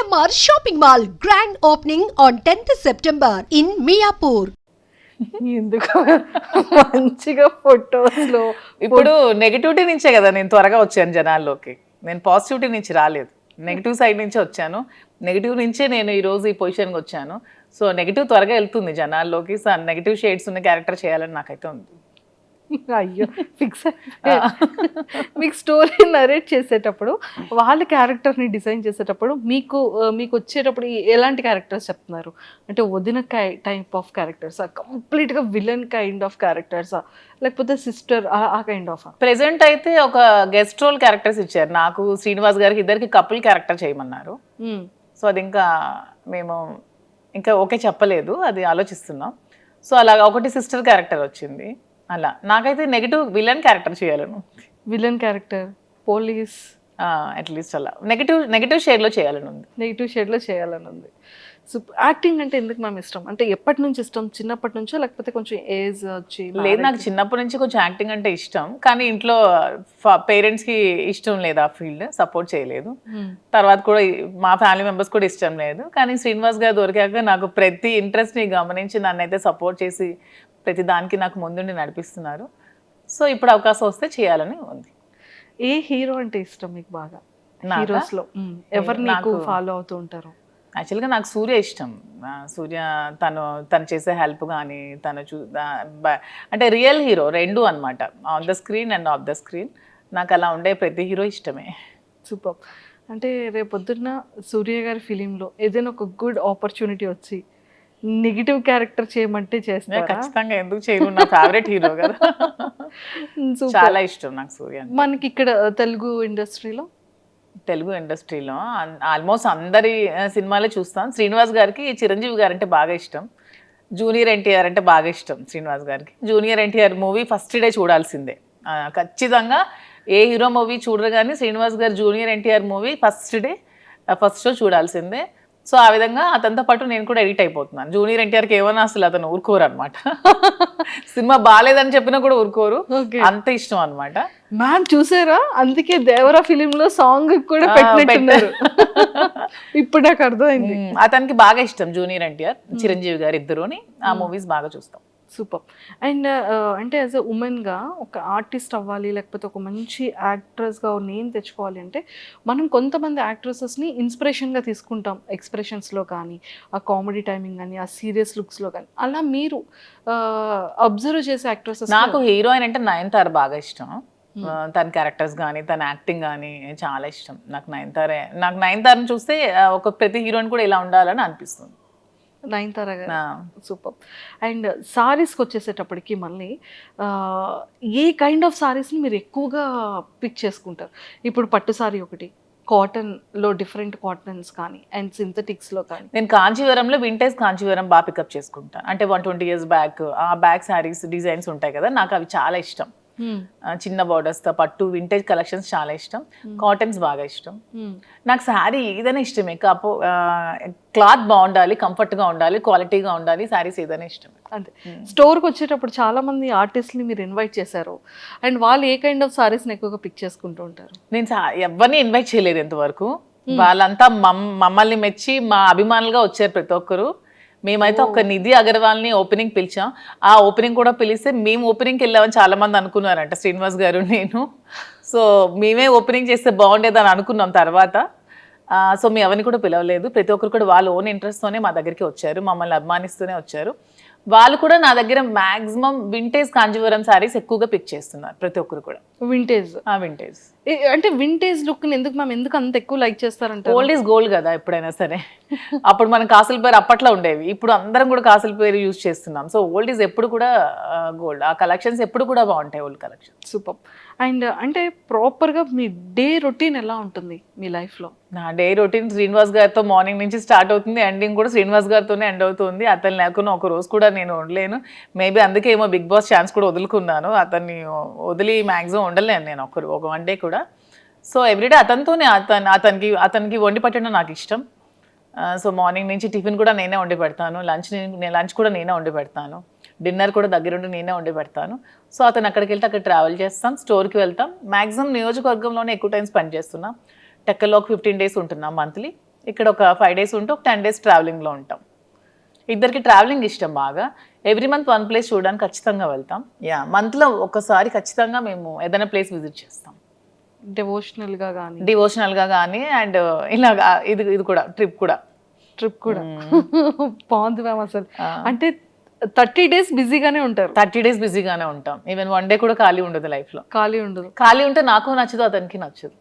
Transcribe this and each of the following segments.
CMR shopping mall grand opening on 10th September in Miyapur. ఎందుకు మంచిగా photos లో ఇప్పుడు నెగిటివిటీ నుంచే కదా నేను త్వరగా వచ్చాను జనాల్లోకి. నేను పాజిటివిటీ నుంచి రాలేదు, నెగిటివ్ సైడ్ నుంచే వచ్చాను. నెగిటివ్ నుంచే నేను ఈరోజు ఈ పొజిషన్కి వచ్చాను. సో నెగిటివ్ త్వరగా వెళ్తుంది జనాల్లోకి. సో నెగిటివ్ షేడ్స్ ఉన్న క్యారెక్టర్ చేయాలని నాకైతే ఉంది. అయ్యో ఫిక్స్ మీకు స్టోరీ నరేట్ చేసేటప్పుడు వాళ్ళ క్యారెక్టర్ని డిజైన్ చేసేటప్పుడు మీకు వచ్చేటప్పుడు ఎలాంటి క్యారెక్టర్స్ చెప్తున్నారు? అంటే వదిన టైప్ ఆఫ్ క్యారెక్టర్సా, కంప్లీట్గా విలన్ కైండ్ ఆఫ్ క్యారెక్టర్సా, లేకపోతే సిస్టర్ ఆ కైండ్ ఆఫ్? ప్రెసెంట్ అయితే ఒక గెస్ట్ రోల్ క్యారెక్టర్స్ ఇచ్చారు నాకు. శ్రీనివాస్ గారికి ఇద్దరికి కపుల్ క్యారెక్టర్ చేయమన్నారు. సో అది ఇంకా మేము ఇంకా ఓకే చెప్పలేదు, అది ఆలోచిస్తున్నాం. సో అలాగా ఒకటి సిస్టర్ క్యారెక్టర్ వచ్చింది. అలా నాకైతే నెగిటివ్ విలన్ క్యారెక్టర్ చేయాలను. విలన్ క్యారెక్టర్, పోలీస్, అట్లీస్ట్ అలా నెగిటివ్ షేడ్లో చేయాలని ఉంది. నెగిటివ్ షేడ్లో చేయాలని ఉంది. సో యాక్టింగ్ అంటే ఎందుకు మ్యామ్ ఇష్టం? అంటే ఎప్పటి నుంచి ఇష్టం? చిన్నప్పటి నుంచో లేకపోతే కొంచెం ఏజ్ వచ్చి? లేదు, నాకు చిన్నప్పటి నుంచి కొంచెం యాక్టింగ్ అంటే ఇష్టం, కానీ ఇంట్లో పేరెంట్స్కి ఇష్టం లేదు, ఆ ఫీల్డ్ సపోర్ట్ చేయలేదు. తర్వాత కూడా మా ఫ్యామిలీ మెంబర్స్ కూడా ఇష్టం లేదు. కానీ శ్రీనివాస్ గారు దొరికాక నాకు ప్రతి ఇంట్రెస్ట్ని గమనించి నన్నైతే సపోర్ట్ చేసి ప్రతి దానికి నాకు ముందుండి నడిపిస్తున్నారు. సో ఇప్పుడు అవకాశం వస్తే చేయాలని ఉంది. ఏ హీరో అంటే ఇష్టం మీకు బాగా? హీరోస్లో ఎవరు నాకు ఫాలో అవుతూ ఉంటారు? యాక్చువల్గా నాకు సూర్య ఇష్టం. సూర్య తను చేసే హెల్ప్ కానీ అంటే రియల్ హీరో రెండు అనమాట, on the screen and of the screen. నాకు అలా ఉండే ప్రతి హీరో ఇష్టమే. సూపర్. అంటే రేపొద్దున్న సూర్య గారి ఫిలింలో ఏదైనా ఒక గుడ్ ఆపర్చునిటీ వచ్చి నెగిటివ్ క్యారెక్టర్ చేయమంటే చేస్తారా? ఖచ్చితంగా, ఎందుకు చేయను, నా ఫేవరెట్ హీరో కదా. చాలా ఇష్టం నాకు సూర్య. మనకి ఇక్కడ తెలుగు ఇండస్ట్రీలో ఆల్మోస్ట్ అందరి సినిమాలే చూస్తాం. శ్రీనివాస్ గారికి చిరంజీవి గారు అంటే బాగా ఇష్టం, జూనియర్ ఎన్టీఆర్ అంటే బాగా ఇష్టం. శ్రీనివాస్ గారికి junior NTR movie first day చూడాల్సిందే, ఖచ్చితంగా. ఏ హీరో మూవీ చూడరు కానీ శ్రీనివాస్ గారు junior NTR movie first show చూడాల్సిందే. సో ఆ విధంగా అతనితో పాటు నేను కూడా ఎడిట్ అయిపోతున్నాను. జూనియర్ ఎన్టీఆర్కి ఏమన్నా అసలు అతను ఊరుకోరు అనమాట. సినిమా బాగాలేదని చెప్పినా కూడా ఊరుకోరు, అంత ఇష్టం అనమాట. మ్యామ్ చూసారా, అందుకే దేవరా ఫిలిం లో సాంగ్ కూడా పెట్టినట్టున్నారు. ఇప్పుడు నాకు అర్థమైంది. అతనికి బాగా ఇష్టం జూనియర్ ఎన్టీఆర్, చిరంజీవి గారు ఇద్దరుని. ఆ మూవీస్ బాగా చూస్తాం. సూపర్. అండ్ అంటే యాజ్ ఎ ఉమెన్గా ఒక ఆర్టిస్ట్ అవ్వాలి, లేకపోతే ఒక మంచి యాక్ట్రెస్గా నేమ్ తెచ్చుకోవాలి అంటే మనం కొంతమంది యాక్ట్రెసెస్ని ఇన్స్పిరేషన్గా తీసుకుంటాం, ఎక్స్ప్రెషన్స్లో కానీ, ఆ కామెడీ టైమింగ్ కానీ, ఆ సీరియస్ లుక్స్లో కానీ. అలా మీరు అబ్జర్వ్ చేసే యాక్ట్రెసెస్? నాకు హీరోయిన్ అంటే నయనతార బాగా ఇష్టం. తన క్యారెక్టర్స్ కానీ తన యాక్టింగ్ కానీ చాలా ఇష్టం. నాకు నయనతారని చూస్తే ఒక ప్రతి హీరోయిన్ కూడా ఇలా ఉండాలని అనిపిస్తుంది. నయనతార గారు సూపర్. అండ్ సారీస్కి వచ్చేసేటప్పటికి మళ్ళీ ఏ కైండ్ ఆఫ్ సారీస్ని మీరు ఎక్కువగా పిక్ చేసుకుంటారు? ఇప్పుడు పట్టు సారీ ఒకటి, కాటన్లో డిఫరెంట్ కాటన్స్ కానీ, అండ్ సింథటిక్స్లో కానీ. నేను కాంచీవరంలో వింటేజ్ కాంచీవరం బాగా పికప్ చేసుకుంటాను. అంటే 120 years బ్యాక్ ఆ బ్యాక్ శారీస్ డిజైన్స్ ఉంటాయి కదా, నాకు అవి చాలా ఇష్టం. చిన్న బార్డర్స్తో పట్టు వింటేజ్ కలెక్షన్స్ చాలా ఇష్టం. కాటన్స్ బాగా ఇష్టం. నాకు శారీ ఏదైనా ఇష్టమే, క్లాత్ బాగుండాలి, కంఫర్ట్గా ఉండాలి, క్వాలిటీగా ఉండాలి, శారీస్ ఏదైనా ఇష్టం. అంతే. స్టోర్కి వచ్చేటప్పుడు చాలా మంది ఆర్టిస్ట్ని మీరు ఇన్వైట్ చేశారు, అండ్ వాళ్ళు ఏ కైండ్ ఆఫ్ సారీస్ని ఎక్కువగా పిక్ చేసుకుంటూ ఉంటారు? నేను ఎవరిని ఇన్వైట్ చేయలేదు ఇంతవరకు. వాళ్ళంతా మమ్మల్ని మెచ్చి మా అభిమానులుగా వచ్చారు ప్రతి ఒక్కరు. మేమైతే ఒక నిధి అగర్వాల్ని ఓపెనింగ్ పిలిచాం. ఆ ఓపెనింగ్ కూడా పిలిస్తే మేము ఓపెనింగ్కి వెళ్ళామని చాలా మంది అనుకున్నారంట, శ్రీనివాస్ గారు నేను. సో మేమే ఓపెనింగ్ చేస్తే బాగుండేదని అనుకున్నాం తర్వాత. సో మేము ఎవరిని కూడా పిలవలేదు. ప్రతి ఒక్కరు కూడా వాళ్ళ ఓన్ ఇంట్రెస్ట్తోనే మా దగ్గరికి వచ్చారు, మమ్మల్ని అభిమానిస్తూనే వచ్చారు. వాళ్ళు కూడా నా దగ్గర మ్యాక్సిమం వింటేజ్ కాంజీవరం శారీస్ ఎక్కువగా పిక్ చేస్తున్నారు ప్రతి ఒక్కరు కూడా. వింటేజ్ అంటే వింటేజ్ లుక్ ఎందుకు అంత ఎక్కువ లైక్ చేస్తారంటే? ఓల్డ్ ఈజ్ గోల్డ్ కదా ఎప్పుడైనా సరే. అప్పుడు మనం కాసుల పేరు అప్పట్లో ఉండేవి, ఇప్పుడు అందరం కూడా కాసుల పేరు యూజ్ చేస్తున్నాం. సో ఓల్డ్ ఈజ్ ఎప్పుడు కూడా గోల్డ్. ఆ కలెక్షన్స్ ఎప్పుడు కూడా బాగుంటాయి, ఓల్డ్ కలెక్షన్. సూపర్. అండ్ అంటే ప్రాపర్గా మీ డే రొటీన్ ఎలా ఉంటుంది మీ లైఫ్లో? నా డే రొటీన్ శ్రీనివాస్ గారితో మార్నింగ్ నుంచి స్టార్ట్ అవుతుంది, ఎండింగ్ కూడా శ్రీనివాస్ గారితోనే ఎండ్ అవుతుంది. అతను లేకుండా ఒక రోజు కూడా నేను ఉండలేను. మేబీ అందుకే ఏమో బిగ్ బాస్ ఛాన్స్ కూడా వదులుకున్నాను. అతన్ని వదిలి మ్యాక్సిమం ఉండలేను నేను ఒక వన్ డే కూడా. సో ఎవ్రీడే అతనితోనే, అతనికి వండి పెట్టడం నాకు ఇష్టం. సో మార్నింగ్ నుంచి టిఫిన్ కూడా నేనే వండి పెడతాను, లంచ్ కూడా నేనే వండి పెడతాను, డిన్నర్ కూడా దగ్గరుండి నేనే వండి పెడతాను. సో అతను అక్కడికి వెళ్తే అక్కడ ట్రావెల్ చేస్తాం, స్టోర్కి వెళ్తాం. మ్యాక్సిమం నియోజకవర్గంలోనే ఎక్కువ టైం స్పెండ్ చేస్తున్నాం. టెక్కల్లో ఒక 15 days ఉంటున్నాం మంత్లీ. ఇక్కడ ఒక 5 days ఉంటే ఒక 10 days ట్రావెలింగ్లో ఉంటాం. ఇద్దరికి ట్రావెలింగ్ ఇష్టం బాగా. ఎవ్రీ మంత్ వన్ ప్లేస్ చూడడానికి ఖచ్చితంగా వెళ్తాం. మంత్లో ఒకసారి ఖచ్చితంగా మేము ఏదైనా ప్లేస్ విజిట్ చేస్తాం, డివోషనల్గా కానీ అండ్ ఇలాగా ఇది కూడా ట్రిప్ కూడా బాగుంది మ్యామ్. అసలు అంటే 30 days బిజీగానే ఉంటారు. 30 days బిజీగానే ఉంటాం. ఈవెన్ వన్ డే కూడా ఖాళీ ఉండదు లైఫ్లో. ఖాళీ ఉంటే నాకు నచ్చదు, అతనికి నచ్చదు.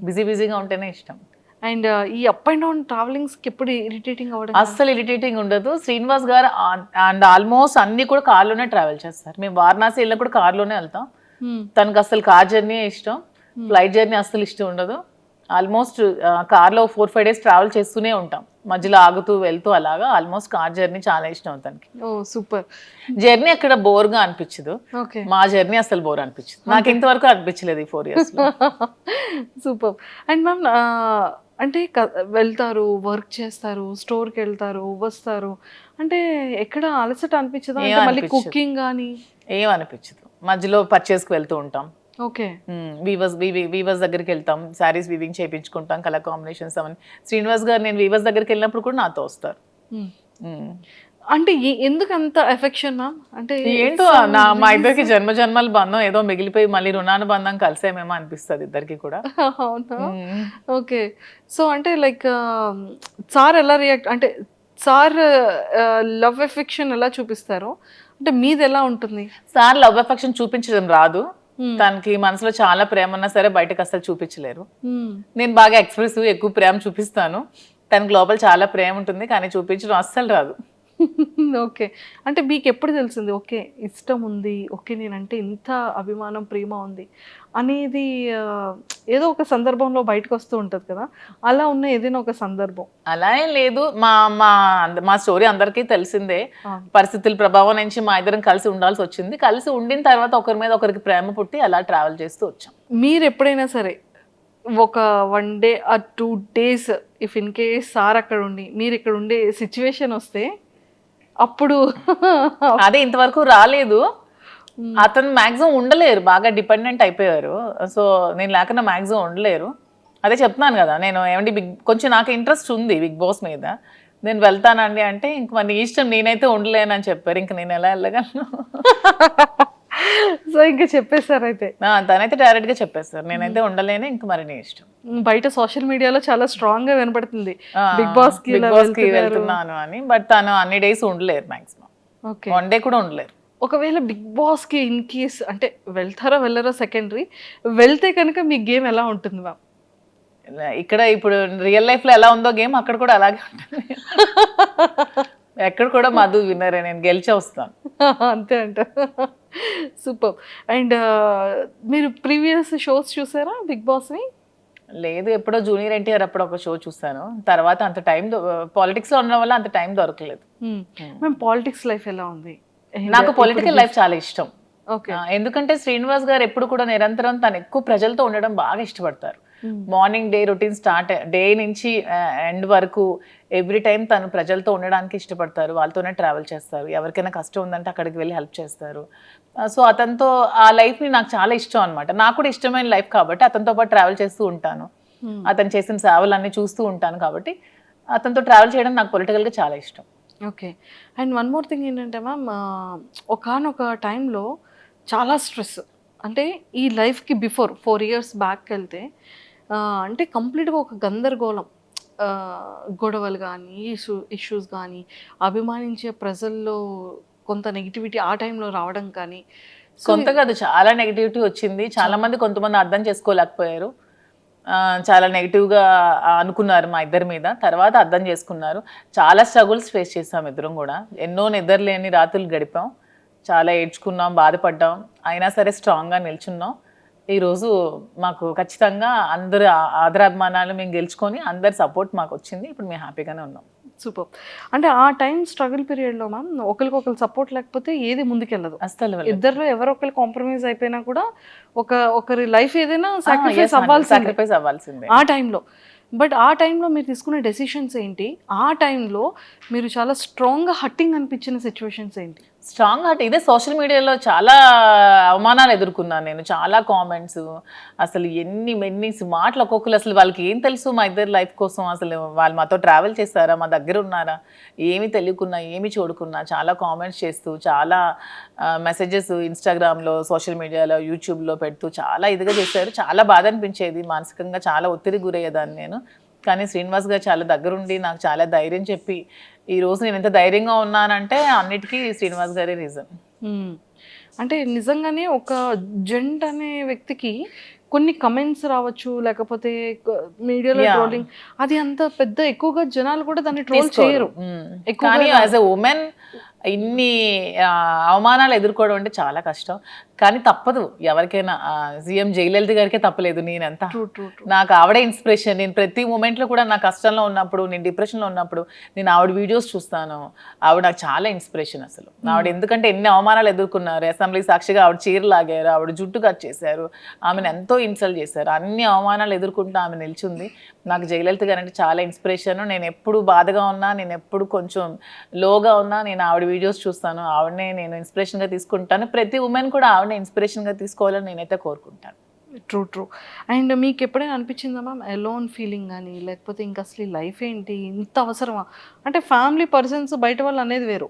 బిజీగా ఉంటేనే ఇష్టం. అండ్ ఈ అప్ అండ్ డౌన్ ట్రావెలింగ్స్ కి ఎప్పుడు ఇరిటేటింగ్ అవ్వడం? అస్సలు ఇరిటేటింగ్ ఉండదు. శ్రీనివాస్ గారు అండ్ ఆల్మోస్ట్ అన్ని కూడా కార్లోనే ట్రావెల్ చేస్తారు. మేము వారణాసి వెళ్ళినా కూడా కార్లోనే వెళ్తాం. తనకు అసలు కార్ జర్నీ ఇష్టం, ఫ్లైట్ జర్నీ అస్సలు ఇష్టం ఉండదు. ఆల్మోస్ట్ కార్లో 4-5 days ట్రావెల్ చేస్తూనే ఉంటాం, మధ్యలో ఆగుతూ వెళ్తూ అలాగా. ఆల్మోస్ట్ కార్ జర్నీ చాలా ఇష్టం తనకి. ఓ సూపర్. జర్నీ అక్కడ బోర్గా అనిపించదు, మా జర్నీ అసలు బోర్ అనిపించదు. నాకు ఇంతవరకు అనిపించలేదు ఈ 4 years. సూపర్. అండ్ మ్యామ్ అంటే వెళ్తారు, వర్క్ చేస్తారు, స్టోర్కి వెళ్తారు, వస్తారు, అంటే ఎక్కడ అలసట అనిపించదా? మళ్ళీ కుకింగ్ కానీ ఏం అనిపించదు. మధ్యలో పర్చేస్కి వెళ్తూ ఉంటాం. ఓకే. వీవర్స్ దగ్గరికి వెళ్తాం, శారీస్ వీవింగ్ చేయించుకుంటాం, కలర్ కాంబినేషన్స్ అవన్నీ. శ్రీనివాస్ గారు నేను వీవర్స్ దగ్గరికి వెళ్ళినప్పుడు కూడా నాతో వస్తారు. అంటే ఎందుకు అంత ఎఫెక్షన్ మ్యామ్? అంటే ఏంటో మా ఇద్దరికి జన్మల బంధం ఏదో మిగిలిపోయి మళ్ళీ రుణానుబంధం కలిసేమేమో అనిపిస్తుంది ఇద్దరికి కూడా. అవునా? ఓకే. సో అంటే లైక్ సార్ ఎలా రియాక్ట్, అంటే సార్ లవ్ ఎఫెక్షన్ ఎలా చూపిస్తారు, అంటే మీది ఎలా ఉంటుంది? సార్ లవ్ ఎఫెక్షన్ చూపించడం రాదు. తనకి మనసులో చాలా ప్రేమ ఉన్నా సరే బయటకు అసలు చూపించలేరు. నేను బాగా ఎక్స్ప్రెసివ్, ఎక్కువ ప్రేమ చూపిస్తాను. తనకి లోపల చాలా ప్రేమ ఉంటుంది, కానీ చూపించడం అస్సలు రాదు. ఓకే. అంటే మీకు ఎప్పుడు తెలిసింది ఓకే ఇష్టం ఉంది, ఓకే నేనంటే ఇంత అభిమానం ప్రేమ ఉంది అనేది? ఏదో ఒక సందర్భంలో బయటకు వస్తూ ఉంటుంది కదా, అలా ఉన్న ఏదైనా ఒక సందర్భం? అలా ఏం లేదు. మా స్టోరీ అందరికీ తెలిసిందే. పరిస్థితుల ప్రభావం నుంచి మా ఇద్దరం కలిసి ఉండాల్సి వచ్చింది. కలిసి ఉండిన తర్వాత ఒకరి మీద ఒకరికి ప్రేమ పుట్టి అలా ట్రావెల్ చేస్తూ వచ్చాం. మీరు ఎప్పుడైనా సరే ఒక 1 day or 2 days if in case sir అక్కడ ఉండి మీరు ఇక్కడ ఉండే సిచ్యువేషన్ వస్తే అప్పుడు? అదే ఇంతవరకు రాలేదు. అతను మ్యాక్సిమం ఉండలేరు, బాగా డిపెండెంట్ అయిపోయారు. సో నేను లేకుండా మ్యాక్సిమం ఉండలేరు. అదే చెప్తున్నాను కదా, నేను ఏమంటే కొంచెం నాకు ఇంట్రెస్ట్ ఉంది బిగ్ బాస్ మీద, నేను వెళ్తానండి అంటే ఇంక మరి ఇష్టం, నేనైతే ఉండలేనని చెప్పారు. ఇంక నేను ఎలా వెళ్ళగలను? సో ఇంకా చెప్పేశారు అయితే? తనైతే డైరెక్ట్ గా చెప్పేస్తారు, నేనైతే ఉండలేను, ఇంక మరి నీ ఇష్టం. బయట సోషల్ మీడియాలో చాలా స్ట్రాంగ్ గా వినపడుతుంది బిగ్ బాస్ కి వెళ్తున్నాను అని. బట్ తను అన్ని డేస్ ఉండలేరు, మాక్సిమం 1 day కూడా ఉండలేరు. ఒకవేళ బిగ్ బాస్ కి ఇన్ కేస్ అంటే వెళ్తారో వెళ్ళారో సెకండరీ, వెళ్తే కనుక మీ గేమ్ ఎలా ఉంటుంది మ్యామ్? ఇక్కడ ఇప్పుడు రియల్ లైఫ్ లో ఎలా ఉందో గేమ్ అక్కడ కూడా అలాగే ఉంటుంది. ఎక్కడ కూడా మధు విన్నరే, నేను గెలిచే వస్తాను. అంతే అంట. సూపర్. అండ్ మీరు ప్రీవియస్ షోస్ చూసారా బిగ్ బాస్ని? లేదు, ఎప్పుడో జూనియర్ ఎన్టీఆర్ అప్పుడు ఒక షో చూసాను. తర్వాత అంత టైం పాలిటిక్స్ లో ఉండడం వల్ల అంత టైం దొరకలేదు. మేము పాలిటిక్స్ లైఫ్ ఎలా ఉంది? నాకు పొలిటికల్ లైఫ్ చాలా ఇష్టం. ఓకే. ఎందుకంటే శ్రీనివాస్ గారు ఎప్పుడు కూడా నిరంతరం తను ఎక్కువ ప్రజలతో ఉండడం బాగా ఇష్టపడతారు. Morning day routine start day నుంచి ఎండ్ వరకు ఎవ్రీ టైం తను ప్రజలతో ఉండడానికి ఇష్టపడతారు. వాళ్ళతోనే ట్రావెల్ చేస్తారు. ఎవరికైనా కష్టం ఉందంటే అక్కడికి వెళ్ళి హెల్ప్ చేస్తారు. సో అతనితో ఆ లైఫ్ని నాకు చాలా ఇష్టం అనమాట. నాకు కూడా ఇష్టమైన లైఫ్ కాబట్టి అతనితో పాటు ట్రావెల్ చేస్తూ ఉంటాను. అతను చేసిన సేవలన్నీ చూస్తూ ఉంటాను కాబట్టి అతనితో ట్రావెల్ చేయడం నాకు పొలిటికల్గా చాలా ఇష్టం. Okay. And one more thing ఏంటంటే మ్యామ్, ఒకానొక టైంలో చాలా స్ట్రెస్, అంటే ఈ లైఫ్కి బిఫోర్ 4 years బ్యాక్ వెళ్తే అంటే కంప్లీట్గా ఒక గందరగోళం, గొడవలు కానీ ఇష్యూస్ కానీ, అభిమానించే ప్రజల్లో కొంత నెగిటివిటీ ఆ టైంలో రావడం కానీ. కొంత కాదు, చాలా నెగిటివిటీ వచ్చింది. చాలా మంది కొంతమంది అర్థం చేసుకోలేకపోయారు, చాలా నెగిటివ్గా అనుకున్నారు మా ఇద్దరి మీద. తర్వాత అర్థం చేసుకున్నారు. చాలా స్ట్రగుల్స్ ఫేస్ చేసాం ఇద్దరం కూడా. ఎన్నో నిద్రలేని రాత్రులు గడిపాం, చాలా ఏడ్చుకున్నాం, బాధపడ్డాం. అయినా సరే స్ట్రాంగ్గా నిల్చున్నాం. ఈరోజు మాకు ఖచ్చితంగా అందరు ఆదరాభిమానాలు మేము గెలుచుకొని అందరి సపోర్ట్ మాకు వచ్చింది. ఇప్పుడు మేము హ్యాపీగానే ఉన్నాం. సూపర్. అంటే ఆ టైం స్ట్రగుల్ పీరియడ్లో మ్యామ్ ఒకరికొకరు సపోర్ట్ లేకపోతే ఏది ముందుకెళ్ళదు. అసలు ఇద్దరిలో ఎవరొకరు కాంప్రమైజ్ అయిపోయినా కూడా ఒకరి లైఫ్ ఏదైనా సాక్రిఫైస్ అవ్వాల్సిందే ఆ టైంలో. బట్ ఆ టైంలో మీరు తీసుకునే డెసిషన్స్ ఏంటి? ఆ టైంలో మీరు చాలా స్ట్రాంగ్గా హట్టింగ్ అనిపించిన సిచ్యువేషన్స్ ఏంటి? Strong heart. ఇదే సోషల్ మీడియాలో చాలా అవమానాలు ఎదుర్కొన్నాను నేను, చాలా కామెంట్స్, అసలు ఎన్ని మాటలు ఒక్కొక్కరు. అసలు వాళ్ళకి ఏం తెలుసు మా ఇద్దరు లైఫ్ కోసం? అసలు వాళ్ళు మాతో ట్రావెల్ చేస్తారా, మా దగ్గర ఉన్నారా, ఏమి తెలియకున్నా ఏమి చూడకున్నా చాలా కామెంట్స్ చేస్తూ, చాలా మెసేజెస్ ఇన్స్టాగ్రామ్లో, సోషల్ మీడియాలో, యూట్యూబ్లో పెడుతూ చాలా ఇదిగా చేశారు. చాలా బాధ అనిపించేది, మానసికంగా చాలా ఒత్తిడి గురయ్యేదాన్ని నేను. కానీ శ్రీనివాస్ గారు చాలా దగ్గరుండి నాకు చాలా ధైర్యం చెప్పి ఈ రోజు నేను ఎంత ధైర్యంగా ఉన్నానంటే అన్నిటికీ శ్రీనివాస్ గారే రీజన్. అంటే నిజంగానే ఒక జెంట్ అనే వ్యక్తికి కొన్ని కమెంట్స్ రావచ్చు, లేకపోతే మీడియాలో ట్రోలింగ్, అది అంత పెద్ద ఎక్కువగా జనాలు కూడా దాన్ని ట్రోల్ చేయరు. కానీ యాజ్ ఎ ఉమెన్ ఇన్ని అవమానాలు ఎదుర్కోవడం అంటే చాలా కష్టం. కానీ తప్పదు ఎవరికైనా. సీఎం జయలలిత గారికే తప్పలేదు. నేనంతా నాకు ఆవిడే ఇన్స్పిరేషన్. నేను ప్రతి మూమెంట్లో కూడా నా కష్టంలో ఉన్నప్పుడు, నేను డిప్రెషన్లో ఉన్నప్పుడు నేను ఆవిడ వీడియోస్ చూస్తాను. ఆవిడ నాకు చాలా ఇన్స్పిరేషన్ అసలు. ఆవిడ ఎందుకంటే ఎన్ని అవమానాలు ఎదుర్కొన్నారు. అసెంబ్లీ సాక్షిగా ఆవిడ చీర లాగారు, ఆవిడ జుట్టు కట్ చేశారు, ఆమెను ఎంతో ఇన్సల్ట్ చేశారు. అన్ని అవమానాలు ఎదుర్కొంటూ ఆమె నిల్చుంది. నాకు జయలలిత గారు అంటే చాలా ఇన్స్పిరేషన్. నేను ఎప్పుడు బాధగా ఉన్నా, నేను ఎప్పుడు కొంచెం లోగా ఉన్నా నేను ఆవిడ వీడియోస్ చూస్తాను. ఆవిడనే నేను ఇన్స్పిరేషన్గా తీసుకుంటాను. ప్రతి ఉమెన్ కూడా ఆవిడనే ఇన్స్పిరేషన్గా తీసుకోవాలని నేనైతే కోరుకుంటాను. ట్రూ. అండ్ మీకు ఎప్పుడైనా అనిపించిందా మ్యామ్ ఎలోన్ ఫీలింగ్ కానీ, లేకపోతే ఇంకా అసలు లైఫ్ ఏంటి, ఇంత అవసరమా? అంటే ఫ్యామిలీ పర్సన్స్ బయట వాళ్ళు అనేది వేరు.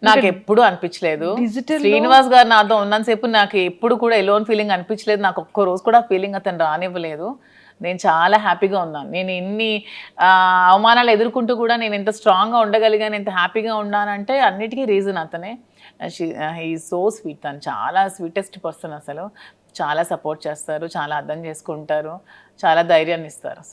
నాకు ఎప్పుడు అనిపించలేదు. డిజిటల్ శ్రీనివాస్ గారు నాతో ఉన్నంతసేపు నాకు ఎప్పుడు కూడా ఎలోన్ ఫీలింగ్ అనిపించలేదు. నాకు ఒక్క రోజు కూడా ఫీలింగ్ అతను రానివ్వలేదు. నేను చాలా హ్యాపీగా ఉన్నాను. నేను ఎన్ని అవమానాలు ఎదుర్కొంటూ కూడా నేను ఎంత స్ట్రాంగ్గా ఉండగలిగాను, ఎంత హ్యాపీగా ఉన్నానంటే అన్నిటికీ రీజన్ అతనే. He so sweet. తను చాలా స్వీటెస్ట్ పర్సన్ అసలు. చాలా సపోర్ట్ చేస్తారు, చాలా అర్థం చేసుకుంటారు, చాలా ధైర్యాన్ని ఇస్తారు.